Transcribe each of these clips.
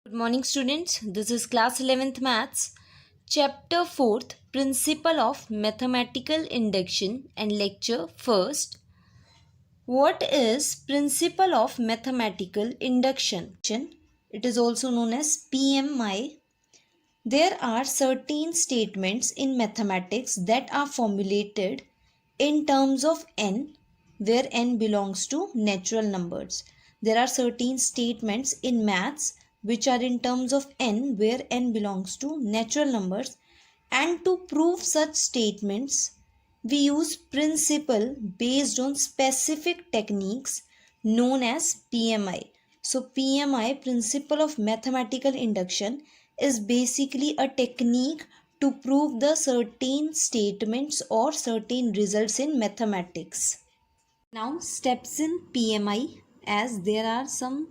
Good morning, students. This is class 11th maths, chapter 4th, principle of mathematical induction and lecture 1st. What is principle of mathematical induction? It is also known as PMI. There are certain statements in mathematics that are formulated in terms of n, where n belongs to natural numbers. There are certain statements in maths which are in terms of n, where n belongs to natural numbers, and to prove such statements we use principle based on specific techniques known as PMI. So PMI, principle of mathematical induction, is basically a technique to prove the certain statements or certain results in mathematics. Now steps in PMI, as there are some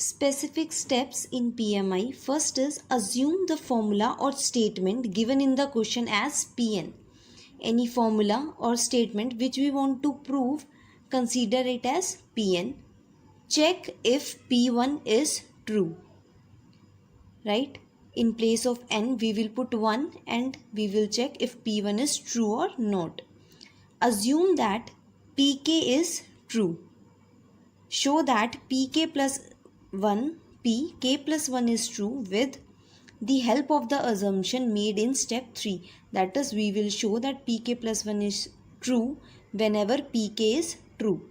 specific steps in PMI. First is assume the formula or statement given in the question as Pn. Any formula or statement which we want to prove, consider it as Pn. Check if P1 is true. Right? In place of n, we will put 1 and we will check if P1 is true or not. Assume that Pk is true. Show that Pk plus 1, Pk plus 1 is true with the help of the assumption made in step 3. That is, we will show that Pk plus 1 is true whenever Pk is true.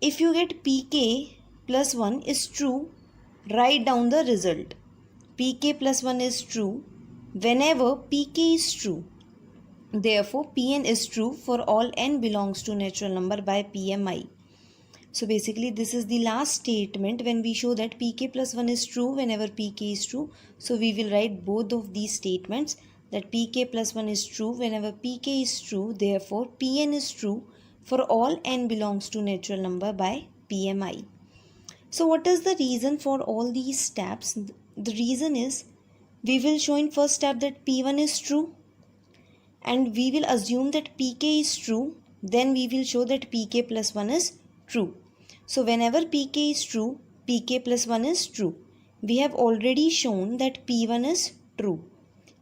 If you get Pk plus 1 is true, write down the result. Pk plus 1 is true whenever Pk is true. Therefore, Pn is true for all n belongs to natural number by PMI. So basically this is the last statement when we show that Pk plus 1 is true whenever Pk is true. So we will write both of these statements, that Pk plus 1 is true whenever Pk is true. Therefore Pn is true for all n belongs to natural number by PMI. So what is the reason for all these steps? The reason is we will show in first step that P1 is true and we will assume that Pk is true. Then we will show that Pk plus 1 is true. So whenever Pk is true, Pk plus 1 is true. We have already shown that P1 is true.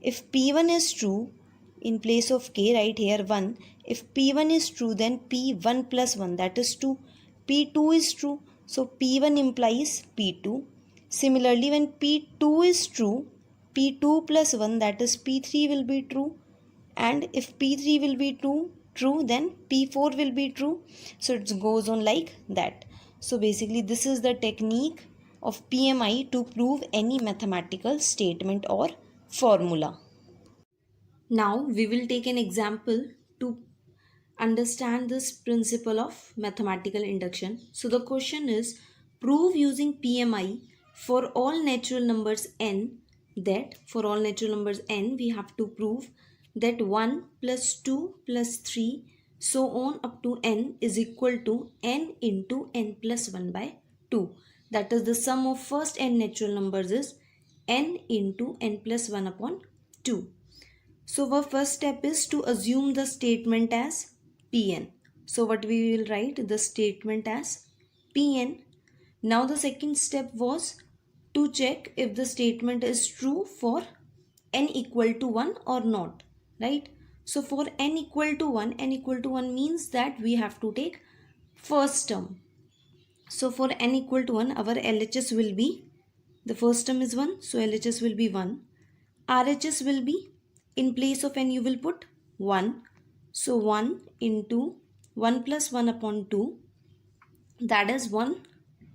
If P1 is true, in place of k write here 1. If P1 is true, then P1 plus 1, that is 2. P2 is true, so P1 implies P2. Similarly, when P2 is true, P2 plus 1, that is P3 will be true. And if P3 will be true, then P4 will be true. So it goes on like that. So basically this is the technique of PMI to prove any mathematical statement or formula. Now we will take an example to understand this principle of mathematical induction. So the question is, prove using PMI for all natural numbers n, that for all natural numbers n we have to prove that 1 plus 2 plus 3 so on up to n is equal to n into n plus 1 by 2. That is, the sum of first n natural numbers is n into n plus 1 upon 2. So our first step is to assume the statement as Pn. So what we will write the statement as Pn. Now the second step was to check if the statement is true for n equal to 1 or not, right? So for n equal to 1 means that we have to take first term. So for n equal to 1, our LHS will be, the first term is 1, so LHS will be 1. RHS will be, in place of n you will put 1. So 1 into 1 plus 1 upon 2, that is 1,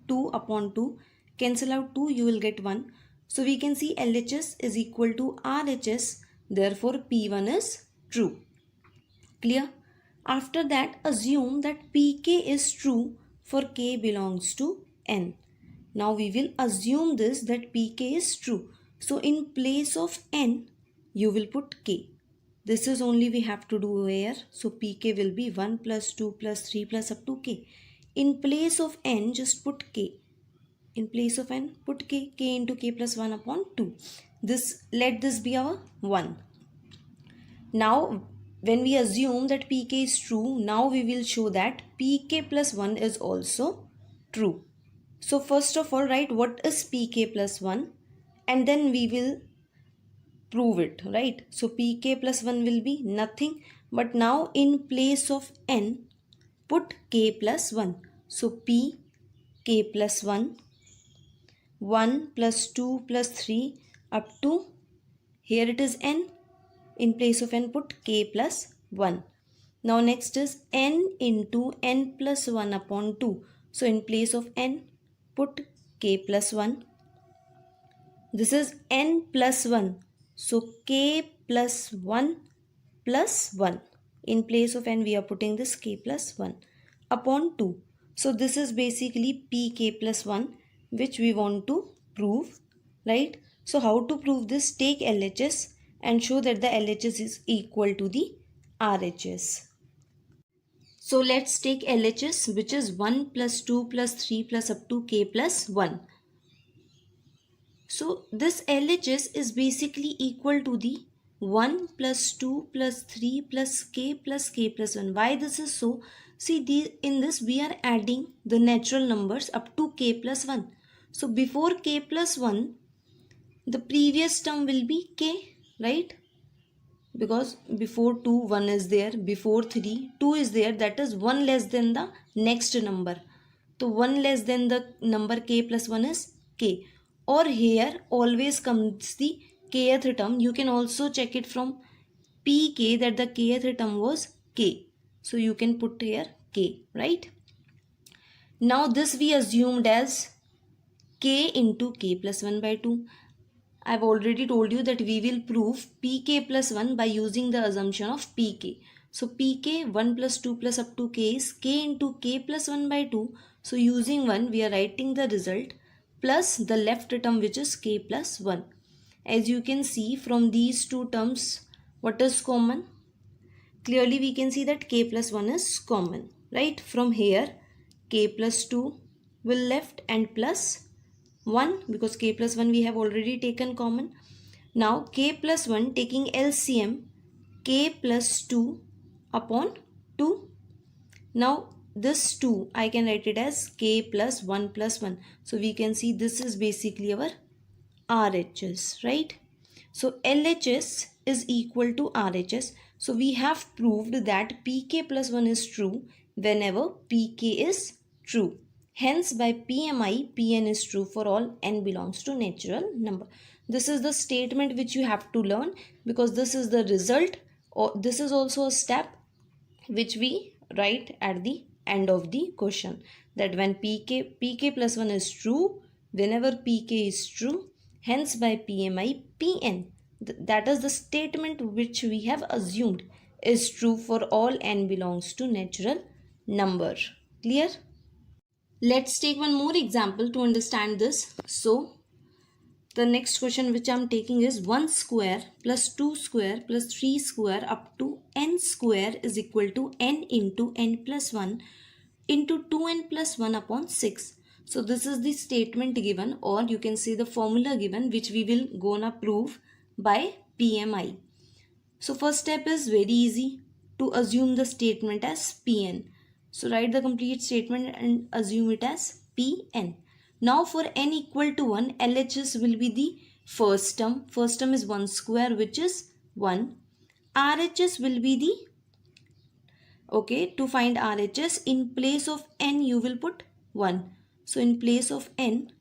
2 upon 2. Cancel out 2, you will get 1. So we can see LHS is equal to RHS. Therefore P1 is true. Clear? After that, assume that Pk is true for k belongs to n. Now we will assume this, that Pk is true. So in place of n, you will put k. This is only we have to do here. So Pk will be 1 plus 2 plus 3 plus up to k. In place of n, just put k. In place of n, put k. K into k plus 1 upon 2. Let this be our 1. Now when we assume that Pk is true, now we will show that Pk plus 1 is also true. So first of all, write what is pk plus 1 and then we will prove it, right? So pk plus 1 will be nothing, but now in place of n put k plus 1. So p k plus 1, 1 plus 2 plus 3 up to here it is n. In place of n put k plus 1. Now next is n into n plus 1 upon 2. So in place of n put k plus 1. This is n plus 1. So k plus 1 plus 1. In place of n we are putting this k plus 1 upon 2. So this is basically pk plus 1 which we want to prove, right? So how to prove this? Take LHS and show that the LHS is equal to the RHS. So let's take LHS, which is 1 plus 2 plus 3 plus up to k plus 1. So this LHS is basically equal to the 1 plus 2 plus 3 plus k plus 1. Why this is so? See, in this we are adding the natural numbers up to k plus 1. So before k plus 1, the previous term will be k, right? Because before 2, 1 is there. Before 3, 2 is there. That is 1 less than the next number. So 1 less than the number k plus 1 is k. Or here always comes the kth term. You can also check it from pk that the kth term was k. So you can put here k, right? Now this we assumed as k into k plus 1 by 2. I've already told you that we will prove pk plus 1 by using the assumption of pk. So pk 1 plus 2 plus up to k is k into k plus 1 by 2. So using 1 we are writing the result plus the left term which is k plus 1. As you can see from these two terms, what is common? Clearly we can see that k plus 1 is common, right? From here k plus 2 will left and plus 1 because k plus 1 we have already taken common. Now k plus 1 taking LCM, k plus 2 upon 2. Now this 2 I can write it as k plus 1 plus 1. So we can see this is basically our RHS, right? So LHS is equal to RHS. So we have proved that pk plus 1 is true whenever pk is true. Hence by PMI, Pn is true for all n belongs to natural number. This is the statement which you have to learn because this is the result, or this is also a step which we write at the end of the question, that when pk plus 1 is true whenever pk is true, hence by PMI Pn, that is the statement which we have assumed is true for all n belongs to natural number. Clear? Let's take one more example to understand this. So the next question which I am taking is 1 square plus 2 square plus 3 square up to n square is equal to n into n plus 1 into 2n plus 1 upon 6. So this is the statement given, or you can say the formula given, which we will gonna prove by PMI. So first step is very easy, to assume the statement as Pn. So write the complete statement and assume it as Pn. Now for n equal to 1, LHS will be the first term. First term is 1 square which is 1. RHS will be the, okay, to find RHS in place of n you will put 1. So in place of n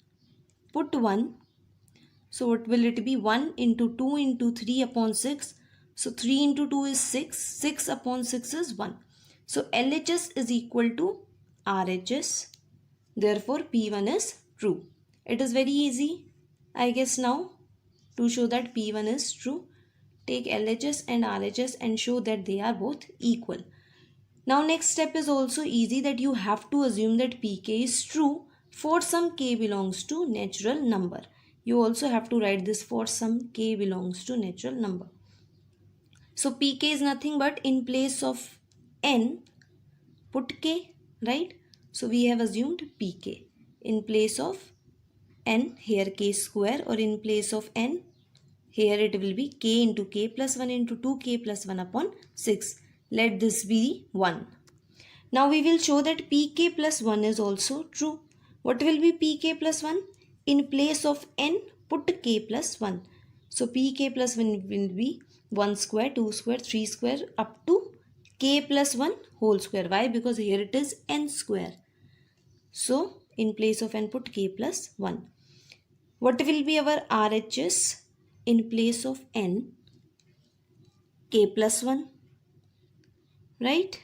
put 1. So what will it be? 1 into 2 into 3 upon 6. So 3 into 2 is 6. 6 upon 6 is 1. So LHS is equal to RHS. Therefore P1 is true. It is very easy, I guess, now to show that P1 is true. Take LHS and RHS and show that they are both equal. Now next step is also easy, that you have to assume that pk is true for some k belongs to natural number. You also have to write this for some k belongs to natural number. So pk is nothing but in place of n put k, right? So we have assumed pk. In place of n here k square, or in place of n here it will be k into k plus 1 into 2k plus 1 upon 6. Let this be 1. Now we will show that pk plus 1 is also true. What will be pk plus 1? In place of n, put k plus 1. So pk plus 1 will be 1 square, 2 square, 3 square up to k plus 1 whole square. Why? Because here it is n square. So in place of n, put k plus 1. What will be our RHS? In place of n, k plus 1, right?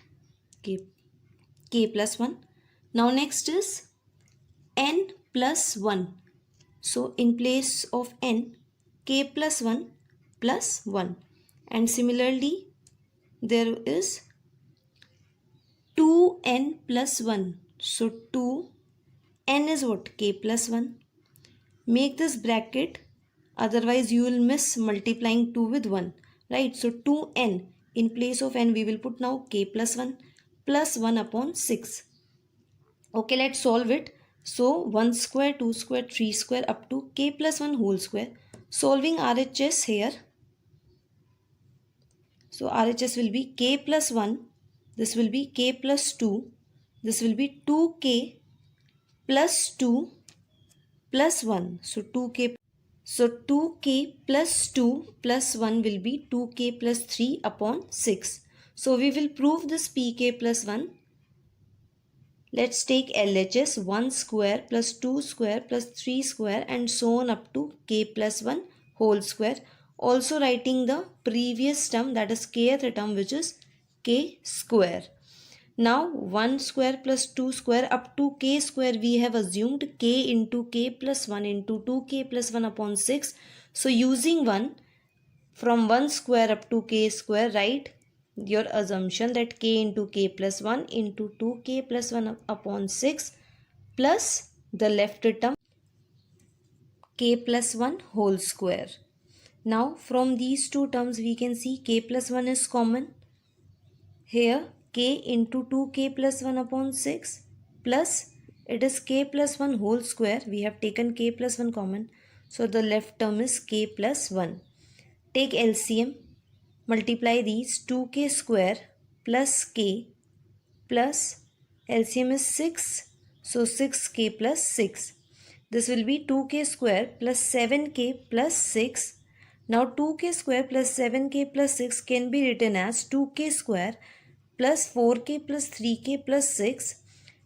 K plus 1. Now next is n plus 1. So in place of n, k plus 1 plus 1. And similarly, there is 2n plus 1. So 2n is what? K plus 1. Make this bracket, otherwise you will miss multiplying 2 with 1. Right? So 2n, in place of n we will put now k plus 1 plus 1 upon 6. Okay, let's solve it. So 1 square, 2 square, 3 square up to k plus 1 whole square. Solving RHS here. So RHS will be k plus 1. This will be k plus 2. This will be 2k plus 2 plus 1. So 2k plus 2 plus 1 will be 2k plus 3 upon 6. So we will prove this pk plus 1. Let's take LHS 1 square plus 2 square plus 3 square and so on up to k plus 1 whole square. Also writing the previous term, that is kth term, which is k square. Now 1 square plus 2 square up to k square we have assumed k into k plus 1 into 2k plus 1 upon 6. So using 1 from 1 square up to k square, write your assumption that k into k plus 1 into 2k plus 1 upon 6 plus the left term k plus 1 whole square. Now from these two terms we can see k plus 1 is common. Here k into 2k plus 1 upon 6 plus it is k plus 1 whole square. We have taken k plus 1 common. So the left term is k plus 1. Take LCM. Multiply these 2k square plus k plus LCM is 6. So 6k plus 6. This will be 2k square plus 7k plus 6. Now 2k square plus 7k plus 6 can be written as 2k square plus 4k plus 3k plus 6.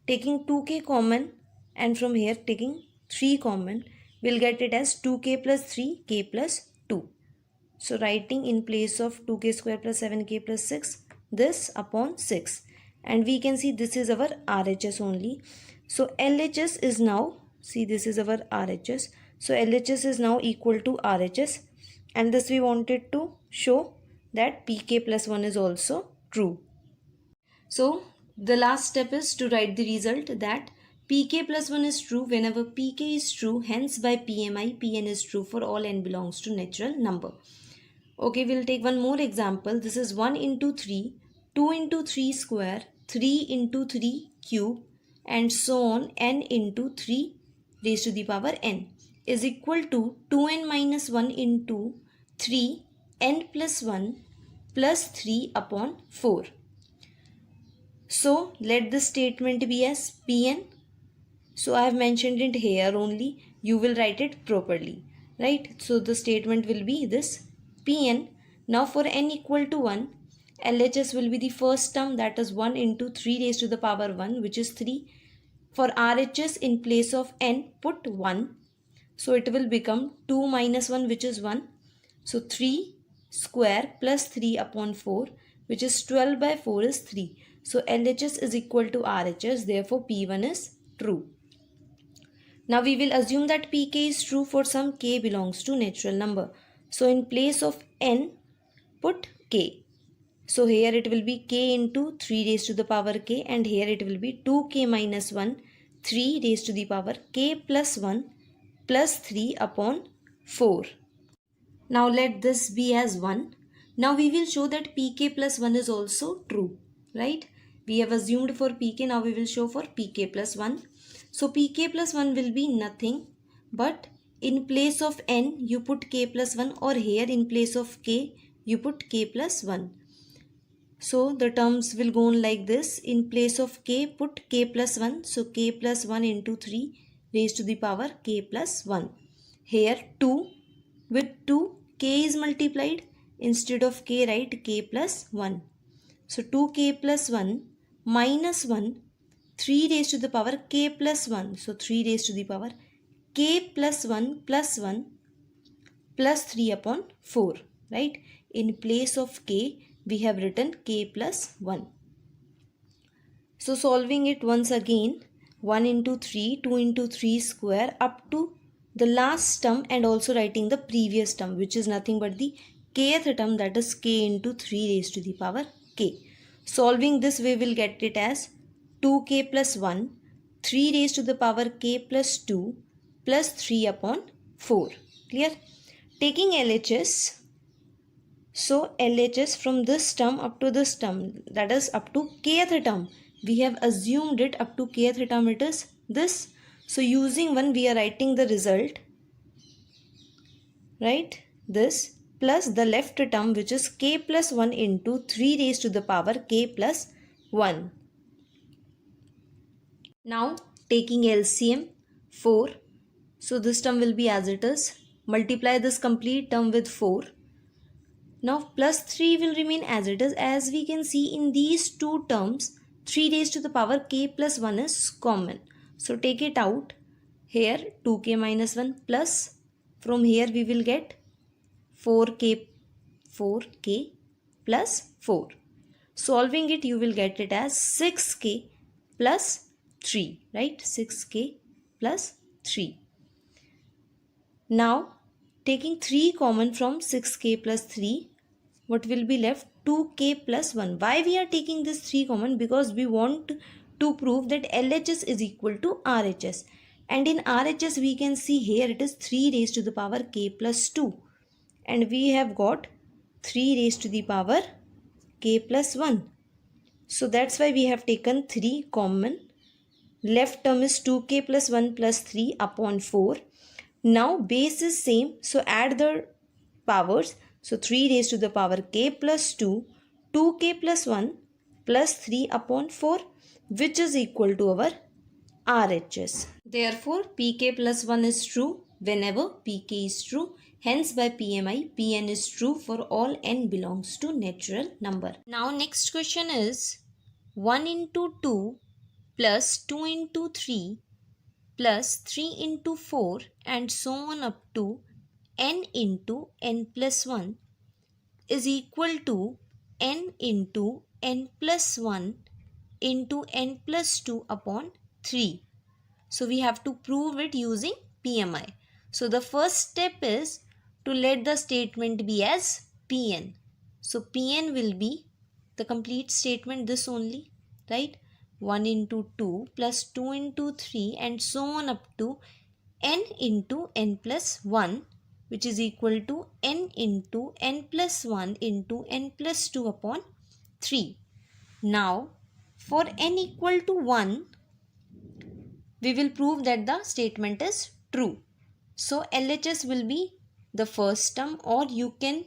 Taking 2k common and from here taking 3 common, we'll get it as 2k plus 3k plus 2. So writing in place of 2k square plus 7k plus 6, this upon 6. And we can see this is our RHS only. So LHS is now, see this is our RHS. So LHS is now equal to RHS. And this we wanted to show that PK plus 1 is also true. So the last step is to write the result that PK plus 1 is true whenever PK is true. Hence by PMI, Pn is true for all n belongs to natural number. Okay, we'll take one more example. This is 1 into 3, 2 into 3 square, 3 into 3 cube and so on n into 3 raised to the power n is equal to 2n minus 1 into 3 n plus 1 plus 3 upon 4. So let this statement be as Pn. So I have mentioned it here only. You will write it properly. Right? So the statement will be this Pn. Now for n equal to 1, LHS will be the first term, that is 1 into 3 raised to the power 1, which is 3. For RHS in place of n, put 1. So it will become 2 minus 1, which is 1. So 3 square plus 3 upon 4, which is 12 by 4 is 3. So LHS is equal to RHS. Therefore P1 is true. Now we will assume that PK is true for some k belongs to natural number. So in place of n, put k. So here it will be k into 3 raised to the power k and here it will be 2k minus 1, 3 raised to the power k plus 1 plus 3 upon 4. Now let this be as 1. Now we will show that pk plus 1 is also true, right? We have assumed for pk, now we will show for pk plus 1. So pk plus 1 will be nothing but in place of n you put k plus 1 or here in place of k you put k plus 1. So the terms will go on like this. In place of k put k plus 1. So k plus 1 into 3 raised to the power k plus 1. Here 2, with 2 k is multiplied. Instead of k, write k plus 1. So 2k plus 1 minus 1, 3 raised to the power k plus 1. So 3 raised to the power k plus 1 plus 3 upon 4. Right? In place of k, we have written k plus 1. So solving it once again, 1 into 3, 2 into 3 square up to the last term, and also writing the previous term, which is nothing but the kth term, that is k into 3 raised to the power k. Solving this, we will get it as 2k plus 1, 3 raised to the power k plus 2 plus 3 upon 4. Clear? Taking LHS, so LHS from this term up to this term, that is up to kth term, we have assumed it up to kth term, it is this. So using 1, we are writing the result, right? This plus the left term, which is k plus 1 into 3 raised to the power k plus 1. Now taking LCM, 4. So this term will be as it is. Multiply this complete term with 4. Now plus 3 will remain as it is. As we can see in these two terms, 3 raised to the power k plus 1 is common. So take it out. Here 2k minus 1 plus, from here we will get 4k plus 4. Solving it, you will get it as 6k plus 3. Right? 6k plus 3. Now taking 3 common from 6k plus 3, what will be left? 2k plus 1. Why we are taking this 3 common? Because we want to prove that LHS is equal to RHS. And in RHS we can see here it is 3 raised to the power k plus 2. And we have got 3 raised to the power k plus 1. So that's why we have taken 3 common. Left term is 2k plus 1 plus 3 upon 4. Now base is same, so add the powers. So 3 raised to the power k plus 2, 2k plus 1 plus 3 upon 4, which is equal to our RHS. Therefore pk plus 1 is true whenever pk is true. Hence by PMI, Pn is true for all n belongs to natural number. Now next question is 1 into 2 plus 2 into 3 plus 3 into 4 and so on up to n into n plus 1 is equal to n into n plus 1 into n plus 2 upon 3. So we have to prove it using PMI. So the first step is to let the statement be as Pn. So Pn will be the complete statement, this only, right? 1 into 2 plus 2 into 3 and so on up to n into n plus 1, which is equal to n into n plus 1 into n plus 2 upon 3. Now for n equal to 1, we will prove that the statement is true. So LHS will be the first term, or you can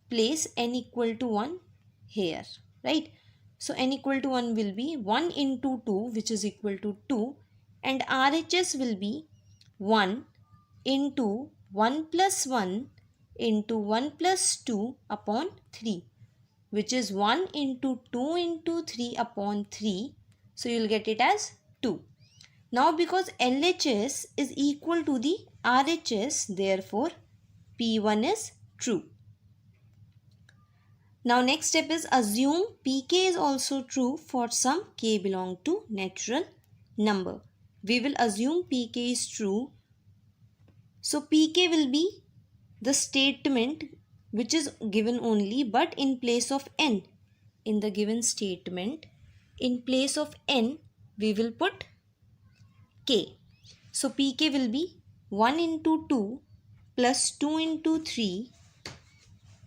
place n equal to 1 here, right? So n equal to 1 will be 1 into 2, which is equal to 2, and RHS will be 1 into 1 plus 1 into 1 plus 2 upon 3, which is 1 into 2 into 3 upon 3. So you will get it as 2. Now because LHS is equal to the RHS, therefore P1 is true. Now next step is assume Pk is also true for some k belong to natural number. We will assume Pk is true. So Pk will be the statement which is given only, but in place of n. In the given statement, in place of n, we will put k. So Pk will be 1 into 2 plus 2 into 3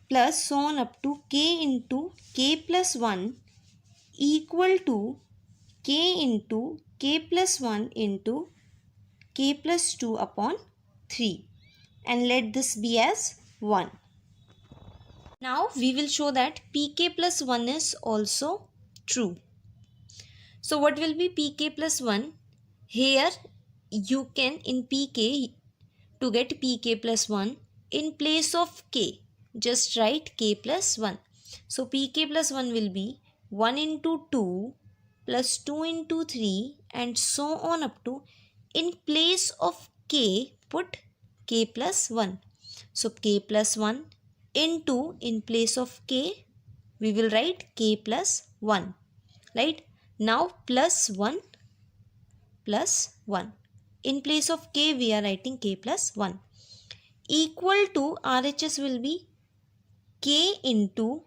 plus so on up to k into k plus 1 equal to k into k plus 1 into k plus 2 upon 3, and let this be as 1. Now we will show that Pk plus 1 is also true. So what will be Pk plus 1? Here you can in pk, to get pk plus 1, in place of k just write k plus 1. So pk plus 1 will be 1 into 2 plus 2 into 3 and so on up to, in place of k put k plus 1. So k plus 1 into, in place of k we will write k plus 1, right? Now plus 1 plus 1. In place of k we are writing k plus 1. Equal to RHS will be k into,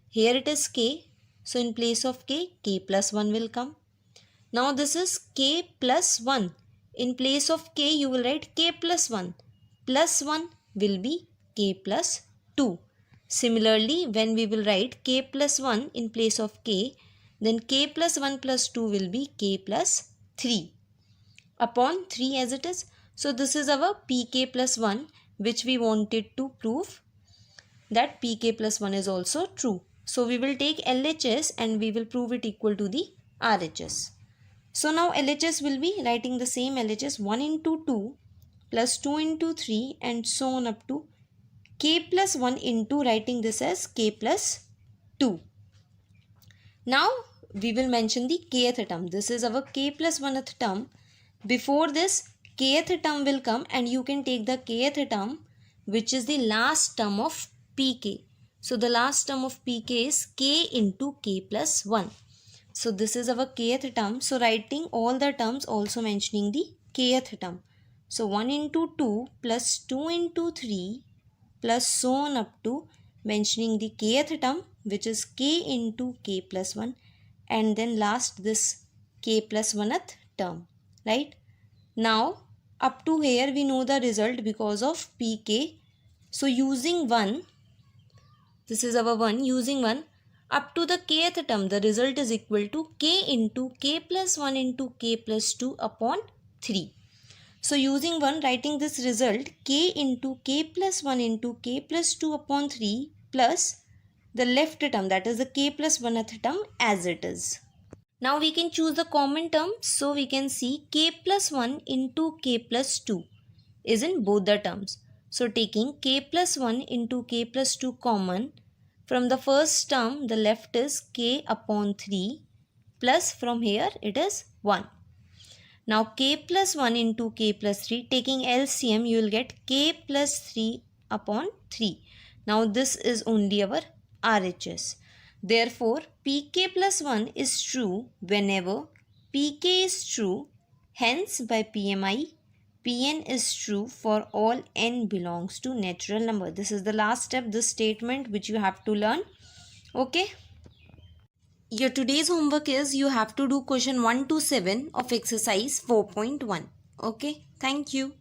here it is k. So in place of k, k plus 1 will come. Now this is k plus 1. In place of k you will write k plus 1. Plus 1 will be k plus 2. Similarly, when we will write k plus 1 in place of k, then k plus 1 plus 2 will be k plus 3 upon 3 as it is. So this is our pk plus 1 which we wanted to prove that pk plus 1 is also true. So we will take LHS and we will prove it equal to the RHS. So now LHS will be writing the same LHS 1 into 2 plus 2 into 3 and so on up to k plus 1 into, writing this as k plus 2. Now we will mention the kth term. This is our k plus 1th term. Before this, kth term will come and you can take the kth term which is the last term of pk. So the last term of pk is k into k plus 1. So this is our kth term. So writing all the terms, also mentioning the kth term. So 1 into 2 plus 2 into 3 plus so on up to mentioning the kth term which is k into k plus 1, and then last this k plus 1th term, right? Now up to here we know the result because of pk. So using 1, this is our 1, using 1 up to the kth term, the result is equal to k into k plus 1 into k plus 2 upon 3. So using 1, writing this result k into k plus 1 into k plus 2 upon 3 plus the left term, that is the k plus 1th term as it is. Now we can choose the common term. So we can see k plus 1 into k plus 2 is in both the terms. So taking k plus 1 into k plus 2 common, from the first term the left is k upon 3 plus from here it is 1. Now k plus 1 into k plus 3, taking LCM you will get k plus 3 upon 3. Now this is only our RHS. Therefore pk plus 1 is true whenever pk is true. Hence by PMI, Pn is true for all n belongs to natural number. This is the last step, this statement which you have to learn. Okay. Your today's homework is you have to do question 1 to 7 of exercise 4.1. Okay. Thank you.